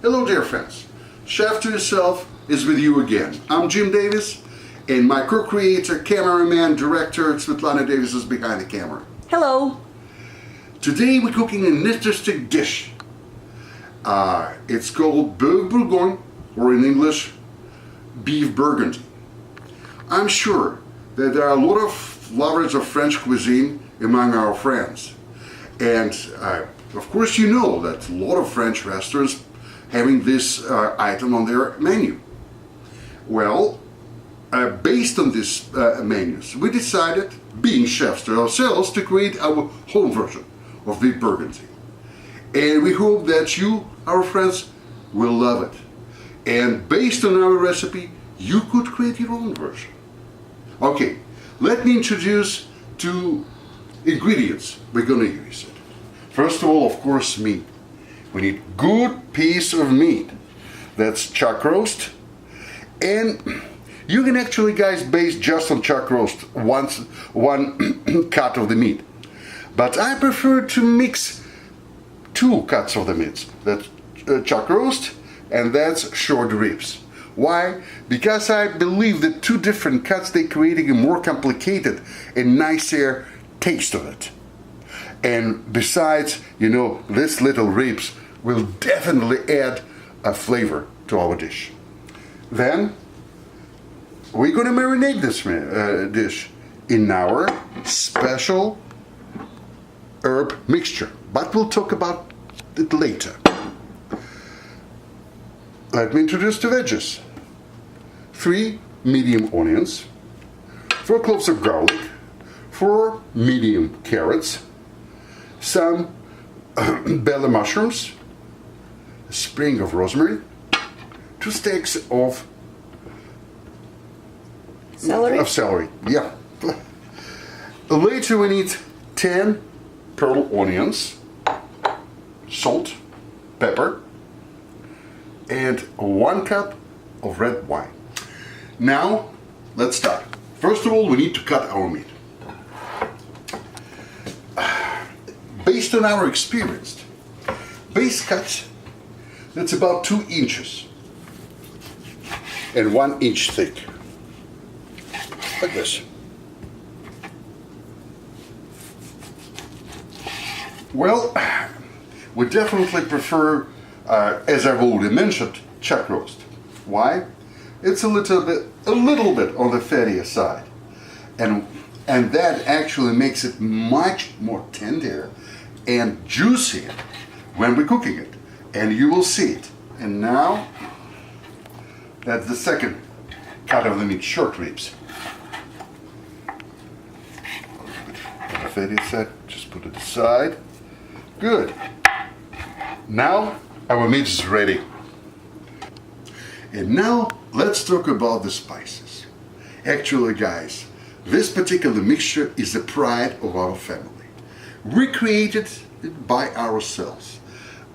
Hello dear friends, Chef to Yourself is with you again. I'm Jim Davis and my co-creator, cameraman, director Svetlana Davis is behind the camera. Hello! Today we're cooking an interesting dish. It's called Beef Bourguignon, or in English, Beef Bourguignon. I'm sure that there are a lot of lovers of French cuisine among our friends. And of course you know that a lot of French restaurants having this item on their menu. Well, based on these menus, we decided, being chefs ourselves, to create our home version of beef bourguignon. And we hope that you, our friends, will love it. And based on our recipe, you could create your own version. Okay, let me introduce two ingredients we're gonna use it. First of all, of course, meat. We need good piece of meat. That's chuck roast. And you can actually, guys, base just on chuck roast one cut of the meat. But I prefer to mix two cuts of the meat. That's chuck roast and that's short ribs. Why? Because I believe that two different cuts, they're creating a more complicated and nicer taste of it. And besides, you know, this little ribs will definitely add a flavor to our dish. Then we're going to marinate this dish in our special herb mixture, but we'll talk about it later. Let me introduce the veggies. 3 medium onions, 4 cloves of garlic, 4 medium carrots, some bell mushrooms, a sprig of rosemary, 2 sticks of celery. Yeah. Later we need 10 pearl onions, salt, pepper, and 1 cup of red wine. Now, let's start. First of all, we need to cut our meat. Based on our experience, base cut, that's about 2 inches and 1 inch thick, like this. Well, we definitely prefer, as I've already mentioned, chuck roast. Why? It's a little bit on the fattier side, and that actually makes it much more tender and juicy when we're cooking it, and you will see it. And now, that's the second cut of the meat, short ribs. On the fatty side, just put it aside. Good. Now our meat is ready. And now let's talk about the spices. Actually, guys, this particular mixture is the pride of our family. We created it by ourselves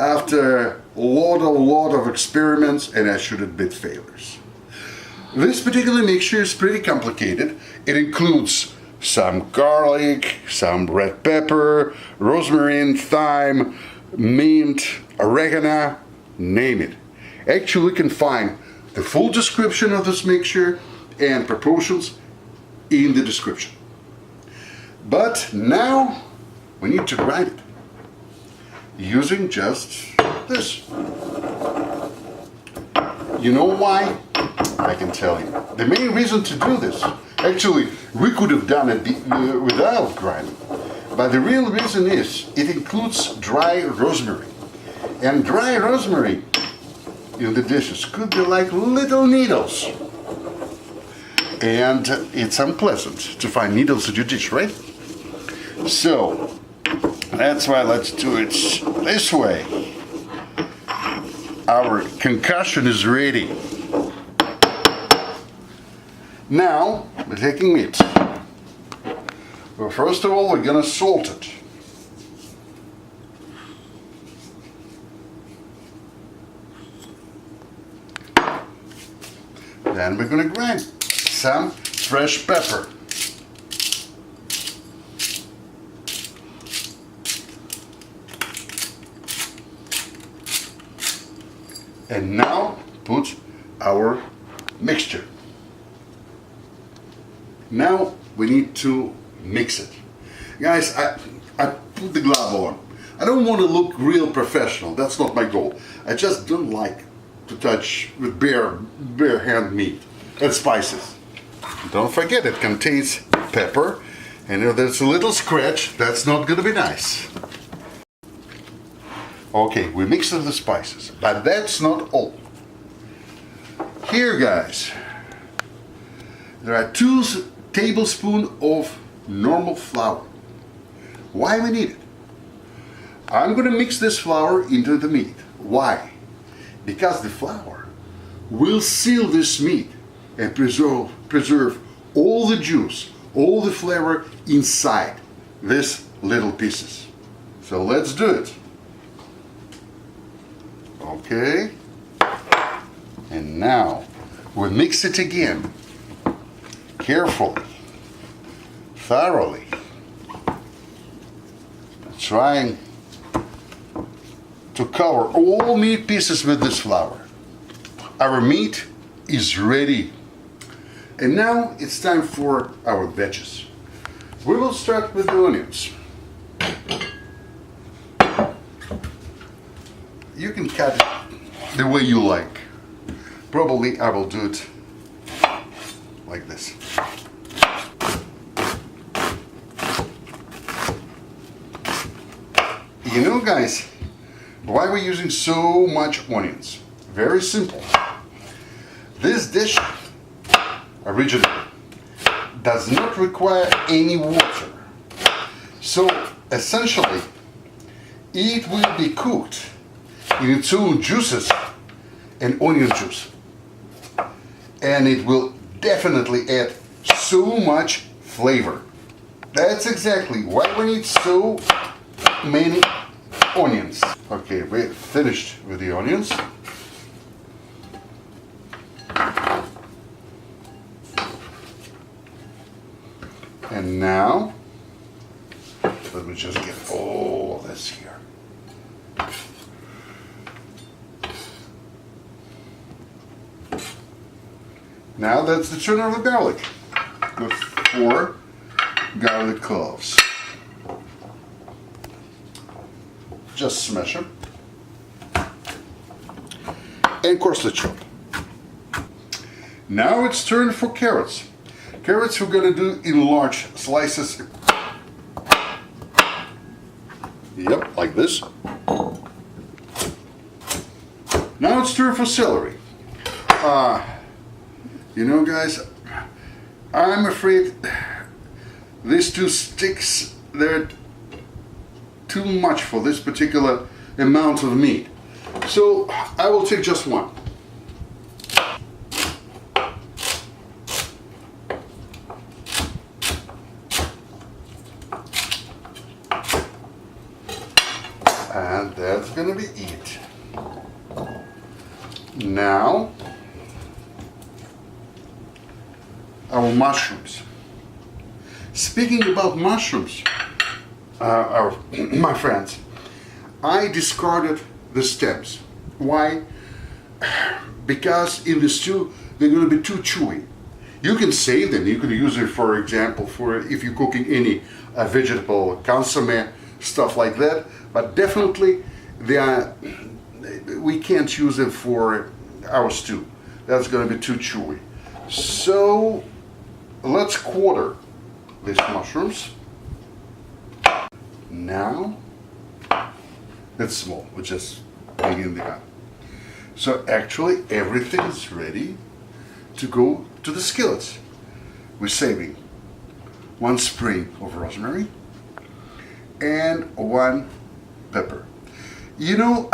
after a lot of experiments, and I should admit failures. This particular mixture is pretty complicated. It includes some garlic, some red pepper, rosemary, thyme, mint, oregano, name it. Actually, you can find the full description of this mixture and proportions in the description. But now we need to grind it using just this. You know why? I can tell you. The main reason to do this, actually, we could have done it without grinding. But the real reason is it includes dry rosemary. And dry rosemary in the dishes could be like little needles. And it's unpleasant to find needles in your dish, right? So, that's why let's do it this way. Our concoction is ready. Now, we're taking meat. Well, first of all, we're gonna salt it. Then we're gonna grind some fresh pepper. And now put our mixture. Now we need to mix it. Guys, I put the glove on. I don't want to look real professional. That's not my goal. I just don't like to touch with bare hand meat and spices. Don't forget it contains pepper, and if there's a little scratch, that's not going to be nice. Okay, we mix the spices, but that's not all. Here, guys, there are 2 tablespoons of normal flour. Why we need it? I'm going to mix this flour into the meat. Why? Because the flour will seal this meat and preserve all the juice, all the flavor inside these little pieces. So let's do it. Okay. And now we mix it again, carefully, thoroughly, trying to cover all meat pieces with this flour. Our meat is ready. And now it's time for our veggies. We will start with the onions. You can cut it the way you like. Probably I will do it like this. You know, guys, why we're using so much onions? Very simple. This dish originally does not require any water. So essentially it will be cooked in its own juices and onion juice. And it will definitely add so much flavor. That's exactly why we need so many onions. Okay, we're finished with the onions. And now, let me just get all of this here. Now that's the turn of the garlic. With 4 garlic cloves. Just smash them. And coarsely chop. Now it's turn for carrots. Carrots we're going to do in large slices. Yep, like this. Now it's turn for celery. You know, guys, I'm afraid these 2 sticks, they're too much for this particular amount of meat. So I will take just 1. And that's gonna be it. Now, our mushrooms. Speaking about mushrooms, my friends, I discarded the stems. Why? Because in the stew they're going to be too chewy. You can save them. You can use it, for example, for if you're cooking any vegetable consomme, stuff like that. But definitely, we can't use them for our stew. That's going to be too chewy. So let's quarter these mushrooms. Now, it's small, we just bring in the pan. So actually everything is ready to go to the skillets. We're saving 1 sprig of rosemary and 1 pepper. You know,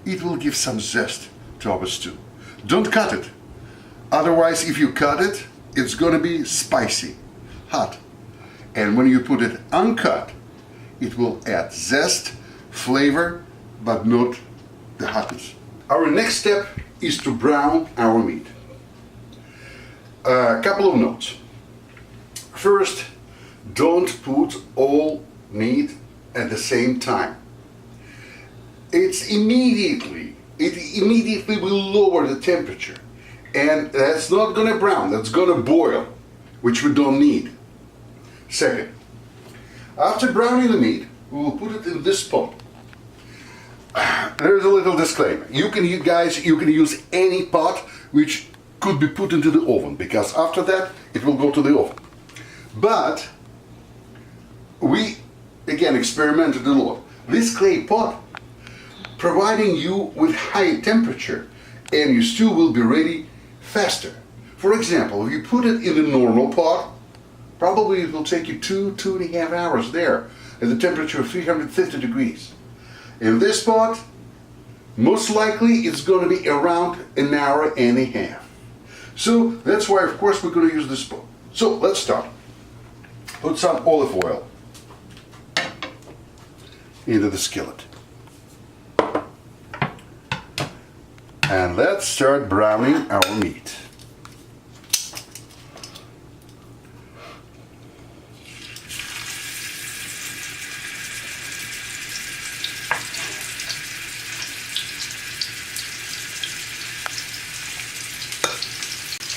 it will give some zest to our stew. Don't cut it. Otherwise, if you cut it, it's gonna be spicy, hot. And when you put it uncut, it will add zest, flavor, but not the hotness. Our next step is to brown our meat. A couple of notes. First, don't put all meat at the same time. It's immediately it immediately will lower the temperature. And that's not going to brown, that's going to boil, which we don't need. Second, after browning the meat, we will put it in this pot. There's a little disclaimer. You can use any pot which could be put into the oven, because after that it will go to the oven. But we again experimented a lot. This clay pot, providing you with high temperature, and your stew will be ready faster. For example, if you put it in a normal pot, probably it will take you 2.5 hours there at the temperature of 350 degrees. In this pot, most likely it's going to be around an hour and a half. So that's why, of course, we're going to use this pot. So let's start. Put some olive oil into the skillet. And let's start browning our meat.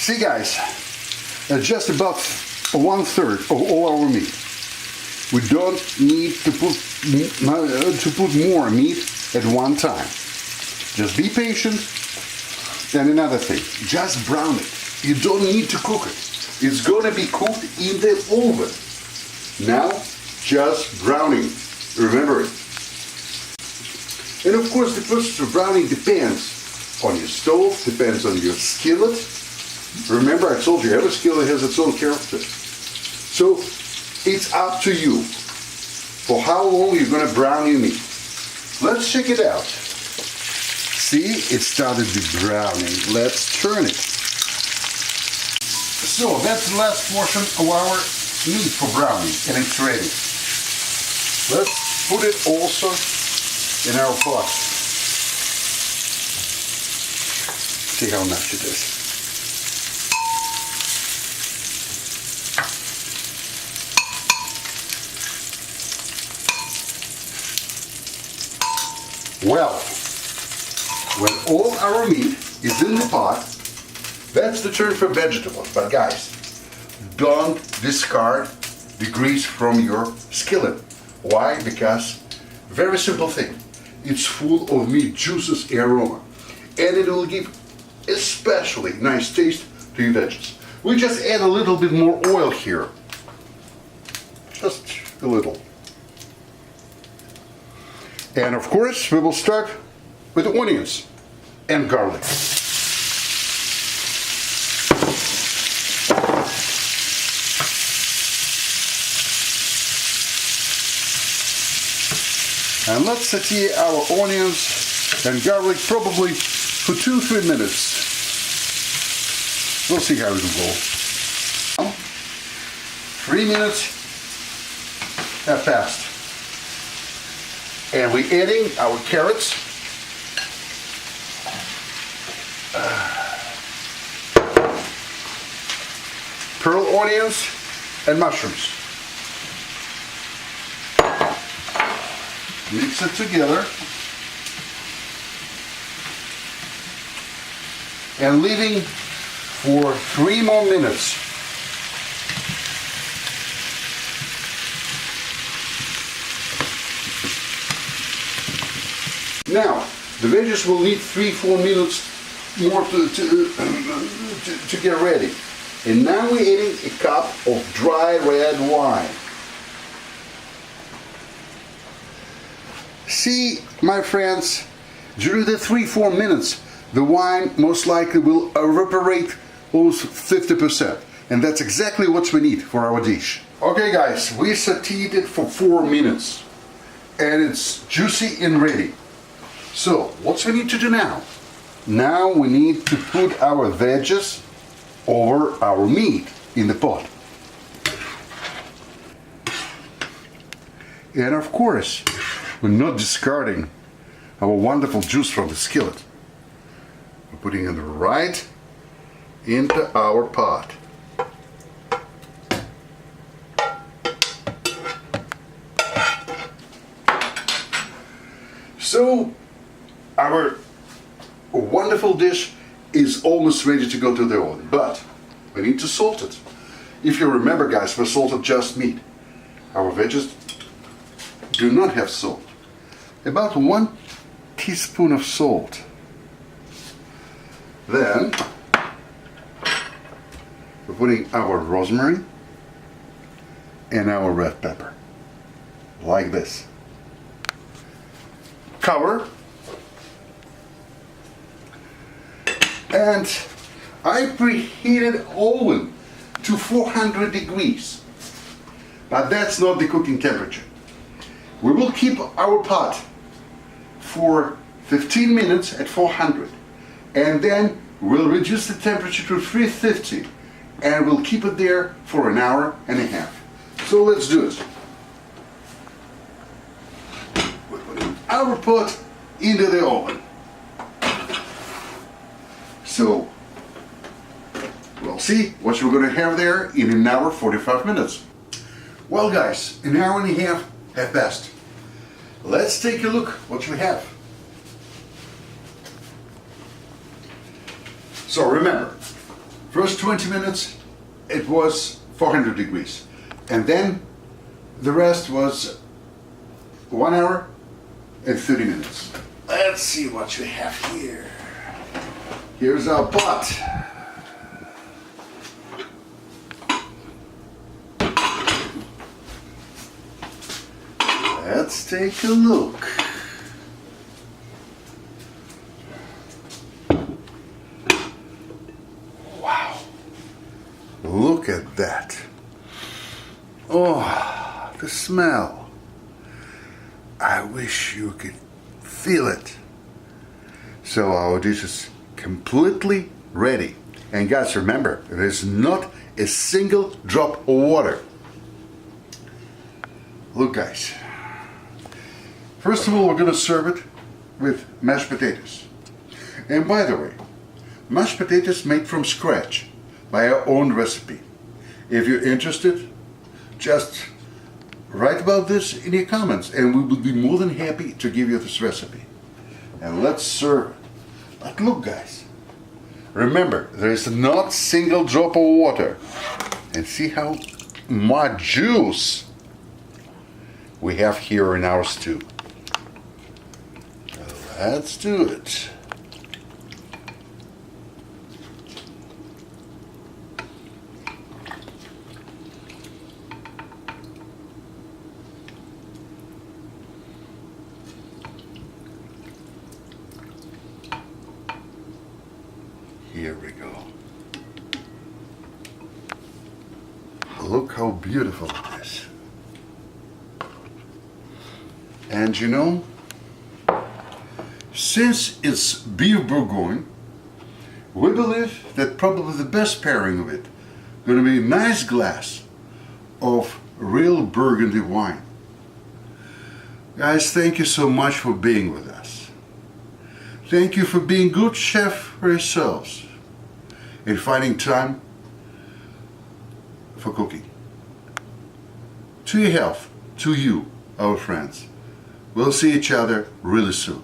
See guys, just about 1/3 of all our meat. We don't need to put more meat at one time. Just be patient. And another thing, just brown it. You don't need to cook it. It's going to be cooked in the oven. Now, just browning. Remember it. And of course, the process of browning depends on your stove, depends on your skillet. Remember, I told you, every skillet has its own character. So, it's up to you for how long you're going to brown your meat. Let's check it out. See, it started to be browning. Let's turn it. So, that's the last portion of our meat for browning, and it's ready. Let's put it also in our pot. See how nice it is. Well, when all our meat is in the pot, that's the turn for vegetables. But guys, don't discard the grease from your skillet. Why? Because, very simple thing, it's full of meat juices and aroma. And it will give especially nice taste to your veggies. We just add a little bit more oil here. Just a little. And of course, we will start with the onions and garlic. And let's saute our onions and garlic probably for 2-3 minutes. We'll see how it will go. 3 minutes have passed. And we're adding our carrots, pearl onions, and mushrooms. Mix it together and leaving for 3 more minutes. Now, the veggies will need 3-4 minutes more to get ready. And now we're adding a cup of dry red wine. See, my friends, during the 3-4 minutes, the wine most likely will evaporate almost 50%. And that's exactly what we need for our dish. Okay guys, we sauteed it for 4 minutes. And it's juicy and ready. So, what we need to do now? Now we need to put our veggies over our meat in the pot. And of course, we're not discarding our wonderful juice from the skillet. We're putting it right into our pot. So, our wonderful dish is almost ready to go to the oven, but we need to salt it. If you remember, guys, we salted just meat. Our veggies do not have salt. About 1 teaspoon of salt. Then we're putting our rosemary and our red pepper, like this. Cover. And I preheated oven to 400 degrees. But that's not the cooking temperature. We will keep our pot for 15 minutes at 400, and then we'll reduce the temperature to 350, and we'll keep it there for an hour and a half. So let's do it. We're putting our pot into the oven. So we'll see what we're going to have there in an hour 45 minutes. Well, guys, an hour and a half have passed. Let's take a look what we have. So remember, first 20 minutes it was 400 degrees, and then the rest was 1 hour and 30 minutes. Let's see what we have here. Here's our pot. Let's take a look. Wow. Look at that. Oh, the smell. I wish you could feel it. So our dish is completely ready. And guys, remember, there's not a single drop of water. Look, guys. First of all, we're going to serve it with mashed potatoes. And by the way, mashed potatoes made from scratch by our own recipe. If you're interested, just write about this in your comments and we will be more than happy to give you this recipe. And let's serve it. But look, guys, remember, there is not a single drop of water. And see how much juice we have here in our stew. Let's do it. Here we go. Look how beautiful it is. And you know, since it's Beef Bourguignon, we believe that probably the best pairing of it is going to be a nice glass of real Burgundy wine. Guys, thank you so much for being with us. Thank you for being good chef for yourselves and finding time for cooking. To your health, to you, our friends. We'll see each other really soon.